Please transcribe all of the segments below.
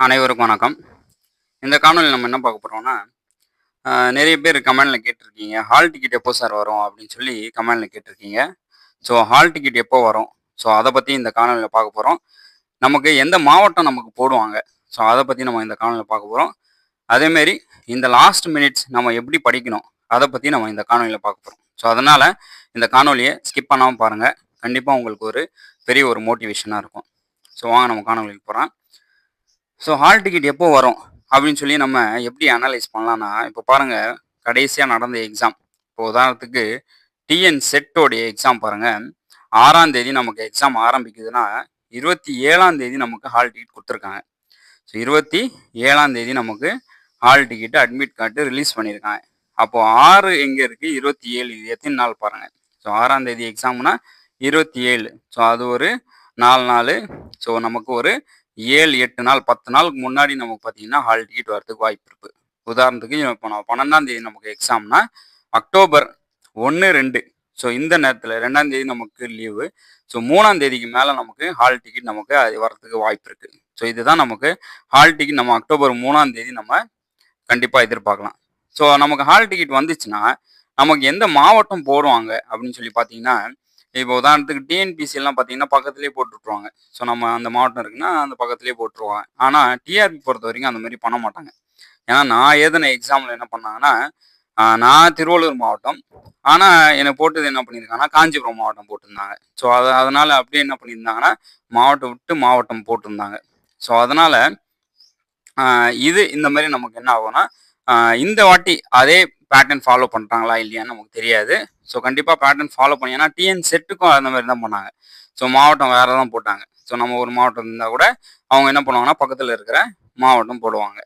அனைவருக்கும் வணக்கம். இந்த காணொளியில நம்ம என்ன பார்க்க போறோம்னா, நெறைய பேர் கமெண்ட்ல கேட்டிருக்கீங்க. "ஹால் டிக்கெட் எப்போ சார் வரும்?" அப்படின்னு சொல்லி கமெண்ட்ல கேட்டிருக்கீங்க. ஸோ ஹால் டிக்கெட் எப்போ வரும்? ஸோ அத பத்தி இந்த காணொளியில பார்க்க போறோம். நமக்கு எந்த மாவட்டம் நமக்கு போடுவாங்க? ஸோ அத பத்தி நம்ம இந்த காணொளியில பார்க்க போறோம். அதேமாரி இந்த லாஸ்ட் மினிட்ஸ் நம்ம எப்படி படிக்கணும்? அத பத்தி நம்ம இந்த காணொளியில பார்க்க போறோம். ஸோ அதனால இந்த காணொளிய ஸ்கிப் பண்ணாம பாருங்க. கண்டிப்பா உங்களுக்கு ஒரு பெரிய ஒரு மோட்டிவேஷனா இருக்கும். ஸோ வாங்க நம்ம காணொளிக்கு போலாம். ஸோ ஹால் டிக்கெட் எப்போ வரும்? அப்படின்னு சொல்லி நம்ம எப்படி அனலைஸ் பண்ணலாம்னா, இப்போ பாருங்க கடைசியா நடந்த எக்ஸாம். இப்போ உதாரணத்துக்கு டிஎன் செட்டோடைய எக்ஸாம் பாருங்க. 6ஆம் தேதி நமக்கு எக்ஸாம் ஆரம்பிக்குதுன்னா, 27ஆம் தேதி நமக்கு ஹால் டிக்கெட் குடுத்துருக்காங்க. ஸோ 27ஆம் தேதி நமக்கு hall ticket, admit card release பண்ணியிருக்காங்க. அப்போ 6 எங்க இருக்கு? 27 இது எத்தன நாள் பாருங்க. ஸோ 6ஆம் தேதி எக்ஸாம்னா 27. ஸோ அது ஒரு 4 நாளு. ஸோ நமக்கு ஒரு 7, 8 நாள் 10 நாளுக்கு முன்னாடி நமக்கு பார்த்தீங்கன்னா, ஹால் டிக்கெட் வரதுக்கு வாய்ப்பு இருக்கு. உதாரணத்துக்கு இப்போ நான் 12ஆம் தேதி நமக்கு எக்ஸாம்னா, அக்டோபர் 1, 2 ஸோ இந்த நேரத்தில 2ஆம் தேதி நமக்கு லீவு. ஸோ 3ஆம் தேதிக்கு மேல நமக்கு ஹால் டிக்கெட் நமக்கு அது வரதுக்கு வாய்ப்பு இருக்கு. ஸோ இதுதான் நமக்கு ஹால் டிக்கெட் நம்ம அக்டோபர் 3ஆம் தேதி நம்ம கண்டிப்பா எதிர்பார்க்கலாம். ஸோ நமக்கு ஹால் டிக்கெட் வந்துச்சுன்னா, நமக்கு எந்த மாவட்டம் போடுவாங்க அப்படின்னு சொல்லி பார்த்தீங்கன்னா, இப்போ உதாரணத்துக்கு டிஎன்பிசி எல்லாம் பார்த்தீங்கன்னா, பக்கத்திலேயே போட்டு விட்டுருவாங்க. ஸோ நம்ம அந்த மாவட்டம் இருக்குன்னா, அந்த பக்கத்திலேயே போட்டுருவாங்க. ஆனா டிஆர்பி பொறுத்தவரைக்கும் அந்த மாரி பண்ண மாட்டாங்க. ஏன்னா நான் எழுதின எக்ஸாம்ல என்ன பண்ணாங்கன்னா, நான் திருவள்ளூர் மாவட்டம். ஆனா என்ன போட்டது என்ன பண்ணியிருக்காங்கன்னா, காஞ்சிபுரம் மாவட்டம் போட்டிருந்தாங்க. ஸோ அதனால அப்படியே என்ன பண்ணியிருந்தாங்கன்னா, மாவட்டம் விட்டு மாவட்டம் போட்டிருந்தாங்க. ஸோ அதனால இது இந்த மாரி நமக்கு என்ன ஆகும்னா, அ இந்த வாட்டி அதே பேட்டர்ன் ஃபாலோ பண்றாங்களா இல்லையான்னு நமக்கு தெரியாது. ஸோ கண்டிப்பா பேட்டர்ன் ஃபாலோ பண்ணி ஏன்னா டிஎன் செட்டுக்கும் அந்த மாரி தான் பண்ணாங்க. ஸோ மாவட்டம் வேற தான் போட்டாங்க. ஸோ நம்ம ஒரு மாவட்டம் இருந்தா கூட, அவங்க என்ன பண்ணுவாங்கன்னா, பக்கத்துல இருக்கிற மாவட்டம் போடுவாங்க.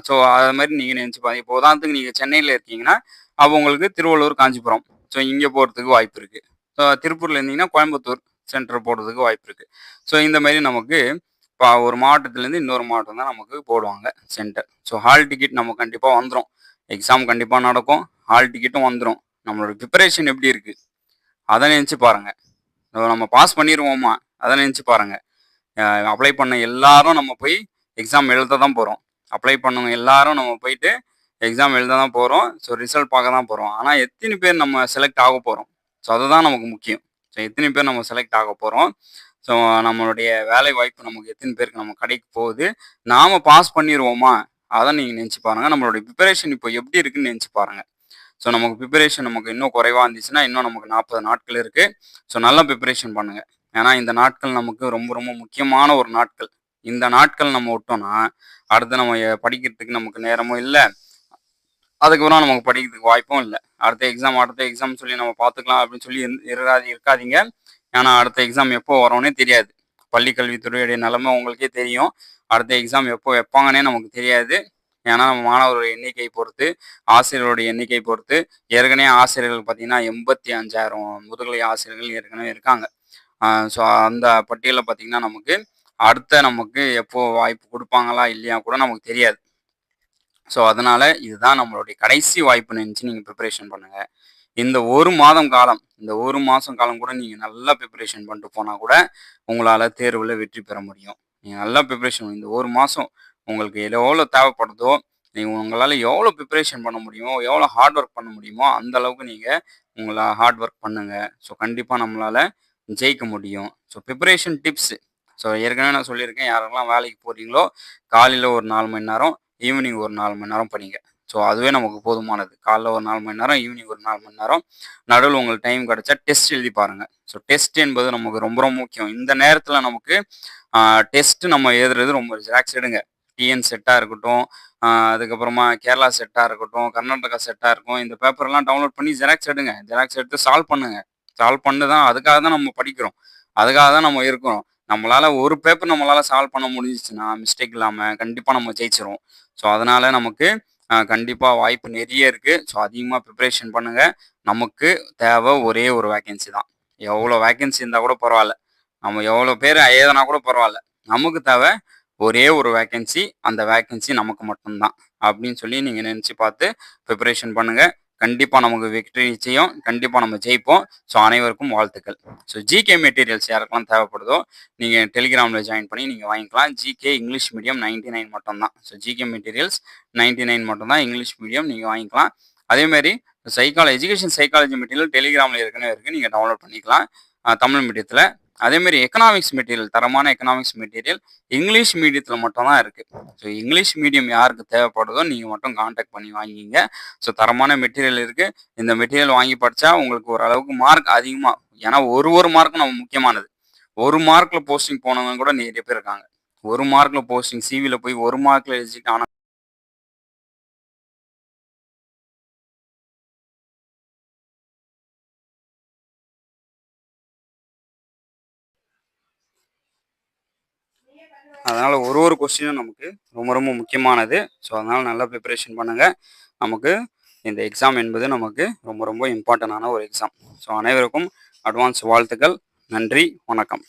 ஸோ அது மாரி நீங்க நெனச்சு பாருங்க. இப்போ உதாரணத்துக்கு நீங்க சென்னையில இருக்கீங்கன்னா, அப்போ உங்களுக்கு திருவள்ளூர், காஞ்சிபுரம் ஸோ இங்க போறதுக்கு வாய்ப்பு இருக்கு. ஸோ திருப்பூர்ல இருந்தீங்கன்னா, கோயம்புத்தூர் சென்டர் போடுறதுக்கு வாய்ப்பு இருக்கு. ஸோ இந்த மாரி நமக்கு இப்போ ஒரு மாவட்டத்திலேருந்து இன்னொரு மாவட்டம் தான் நமக்கு போடுவாங்க சென்டர். ஸோ ஹால் டிக்கெட் நம்ம கண்டிப்பா வந்துரும். எக்ஸாம் கண்டிப்பா நடக்கும். ஹால் டிக்கெட்டும் வந்துரும். நம்மளோட ப்ரிப்பரேஷன் எப்படி இருக்கு? அத நெனச்சு பாருங்க. நம்ம பாஸ் பண்ணிருவோமா? அத நெனச்சு பாருங்க. அ அப்ளை பண்ண எல்லாரும் நம்ம போய் எக்ஸாம் எழுத தான் போறோம். அப்ளை பண்ணவங்க எல்லாரும் நம்ம போயிட்டு எக்ஸாம் எழுத தான் போறோம். ஸோ ரிசல்ட் பார்க்க தான் போறோம். ஆனா எத்தன பேர் நம்ம செலக்ட் ஆக போறோம்? ஸோ அதுதான் நமக்கு முக்கியம். ஸோ எத்தன பேர் நம்ம செலக்ட் ஆக போறோம்? ஸோ நம்மளுடைய வேலை வாய்ப்பு நமக்கு எத்தன பேருக்கு நம்ம கிடைக்க போகுது? நாம பாஸ் பண்ணிருவோமா? அத நீங்க நெனச்சு பாருங்க. நம்மளுடைய ப்ரிப்பரேஷன் இப்போ எப்படி இருக்குன்னு நெனச்சு பாருங்க. ஸோ நமக்கு ப்ரிப்பரேஷன் நமக்கு இன்னும் குறைவா இருந்துச்சுன்னா, இன்னும் நமக்கு 40 நாட்கள் இருக்கு. ஸோ நல்லா ப்ரிப்பரேஷன் பண்ணுங்க. ஏன்னா இந்த நாட்கள் நமக்கு ரொம்ப ரொம்ப முக்கியமான ஒரு நாட்கள். இந்த நாட்கள் நம்ம விட்டோம்னா, அடுத்து நம்ம படிக்கிறதுக்கு நமக்கு நேரமும் இல்ல. அதுக்கப்புறம் நமக்கு படிக்கிறதுக்கு வாய்ப்பும் இல்ல. அடுத்த எக்ஸாம் சொல்லி நம்ம பார்த்துக்கலாம் அப்படின்னு சொல்லி இருக்காதீங்க. ஏன்னா அடுத்த எக்ஸாம் எப்போ வரும்னே தெரியாது. பள்ளி கல்வித்துறையுடைய நிலைமை உங்களுக்கே தெரியும். அடுத்த எக்ஸாம் எப்போ வைப்பாங்கன்னே நமக்கு தெரியாது. ஏன்னா நம்ம மாணவர்களுடைய எண்ணிக்கை பொறுத்து, ஆசிரியர்களுடைய எண்ணிக்கை பொறுத்து, ஏற்கனவே ஆசிரியர்கள் பார்த்தீங்கன்னா 85,000 முதுகலை ஆசிரியர்கள் ஏற்கனவே இருக்காங்க. ஸோ அந்த பட்டியல்ல பார்த்தீங்கன்னா, நமக்கு அடுத்த நமக்கு எப்போ வாய்ப்பு குடுப்பாங்களா இல்லையா கூட நமக்கு தெரியாது. ஸோ அதனால இதுதான் நம்மளுடைய கடைசி வாய்ப்புன்னு நெனச்சு நீங்க ப்ரிப்பரேஷன் பண்ணுங்க. இந்த 1 மாதம் காலம், இந்த 1 மாசம் காலம் கூட நீங்க நல்லா ப்ரிப்பரேஷன் பண்ணிட்டு போனா கூட, உங்களால தேர்வுல வெற்றி பெற முடியும். நீங்க நல்லா ப்ரிப்பரேஷன் இந்த 1 மாசம் உங்களுக்கு எவ்வளோ தேவைப்படுதோ, நீங்க உங்களால எவ்வளோ ப்ரிப்பரேஷன் பண்ண முடியுமோ, எவ்வளோ ஹார்ட் ஒர்க் பண்ண முடியுமோ, அந்த அளவுக்கு நீங்க உங்கள ஹார்ட் ஒர்க் பண்ணுங்க. ஸோ கண்டிப்பா நம்மளால ஜெயிக்க முடியும். ஸோ ப்ரிப்பரேஷன் டிப்ஸ் ஸோ ஏற்கனவே நான் சொல்லியிருக்கேன். யாரெல்லாம் வேலைக்கு போறீங்களோ, காலையில ஒரு 4 மணி நேரம், ஈவினிங் ஒரு 4 மணி நேரம் படிங்க. ஸோ அதுவே நமக்கு போதுமானது. காலைல ஒரு 4 மணி நேரம், ஈவினிங் ஒரு 4 மணி நேரம். நடுவுல உங்களுக்கு டைம் கிடைச்சா டெஸ்ட் எழுதி பாருங்க. ஸோ டெஸ்ட் என்பது நமக்கு ரொம்ப ரொம்ப முக்கியம். இந்த நேரத்தில நமக்கு டெஸ்ட் நம்ம எழுதுறது ரொம்ப ரிலாக்ஸ் எடுங்க. டிஎன் செட்டா இருக்கட்டும், அதுக்கப்புறமா கேரளா செட்டா இருக்கட்டும், கர்நாடகா செட்டா இருக்கும். இந்த பேப்பர்லாம் டவுன்லோட் பண்ணி ஜெராக்ஸ் எடுங்க. ஜெராக்ஸ் எடுத்து சால்வ் பண்ணுங்க. சால்வ் பண்ணி தான் அதுக்காக தான் நம்ம படிக்கிறோம். அதுக்காக தான் நம்ம இருக்கோம். நம்மளால ஒரு பேப்பர் நம்மளால சால்வ் பண்ண முடிஞ்சுச்சுன்னா, மிஸ்டேக் இல்லாம கண்டிப்பா நம்ம ஜெயிச்சுருவோம். ஸோ அதனால நமக்கு கண்டிப்பா வாய்ப்பு நெறைய இருக்கு. ஸோ அதிகமா ப்ரிப்பரேஷன் பண்ணுங்க. நமக்கு தேவை ஒரே ஒரு வேக்கன்சி தான். எவ்வளோ வேக்கன்சி இருந்தா கூட பரவால்ல. நம்ம எவ்வளோ பேர் எழுதுனா கூட பரவால்ல. நமக்கு தேவை ஒரே ஒரு வேக்கன்சி. அந்த வேக்கன்சி நமக்கு மட்டும் தான். அப்படின்னு சொல்லி நீங்க நெனச்சு பார்த்து ப்ரிப்பரேஷன் பண்ணுங்க. கண்டிப்பாக நமக்கு வெற்றி நிச்சயம். கண்டிப்பாக நம்ம ஜெயிப்போம். ஸோ அனைவருக்கும் வாழ்த்துக்கள். ஸோ ஜிகே மெட்டீரியல்ஸ் யாருக்கெல்லாம் தேவைப்படுதோ நீங்கள் டெலிகிராமில் ஜாயின் பண்ணி நீங்கள் வாங்கிக்கலாம். ஜிகே இங்கிலீஷ் மீடியம் 99 மட்டும் தான். ஸோ ஜிகே மெட்டீரியல்ஸ் 99 மட்டும் தான். இங்கிலீஷ் மீடியம் நீங்கள் வாங்கிக்கலாம். அதேமாரி எஜுகேஷன் சைக்காலஜி மெட்டீரியல் டெலிகிராமில் ஏற்கனவே இருக்குது, நீங்கள் டவுன்லோட் பண்ணிக்கலாம் தமிழ் மீடியத்தில். அதேமாரி எக்கனாமிக்ஸ் மெட்டீரியல், தரமான எக்கனாமிக்ஸ் மெட்டீரியல் இங்கிலீஷ் மீடியத்தில் மட்டும் தான் இருக்குது. ஸோ இங்கிலீஷ் மீடியம் யாருக்கு தேவைப்படுதோ நீங்கள் மட்டும் காண்டாக்ட் பண்ணி வாங்கிங்க. ஸோ தரமான மெட்டீரியல் இருக்குது. இந்த மெட்டீரியல் வாங்கி படித்தா உங்களுக்கு ஓரளவுக்கு மார்க் அதிகமாக, ஏன்னா ஒரு மார்க்கும் நம்ம முக்கியமானது. ஒரு மார்க்கில் போஸ்டிங் போனவங்க கூட நிறைய பேர் இருக்காங்க. ஒரு மார்க்கில் போஸ்டிங் சிவியில் போய் ஒரு மார்க்கில் எழுதிட்டு ஆனால் அதனால் ஒரு கொஸ்டினும் நமக்கு ரொம்ப ரொம்ப முக்கியமானது. ஸோ அதனால் நல்லா ப்ரிப்பரேஷன் பண்ணுங்கள். நமக்கு இந்த எக்ஸாம் என்பது நமக்கு ரொம்ப ரொம்ப இம்பார்ட்டண்டான ஒரு எக்ஸாம். ஸோ அனைவருக்கும் அட்வான்ஸ் வாழ்த்துக்கள். நன்றி, வணக்கம்.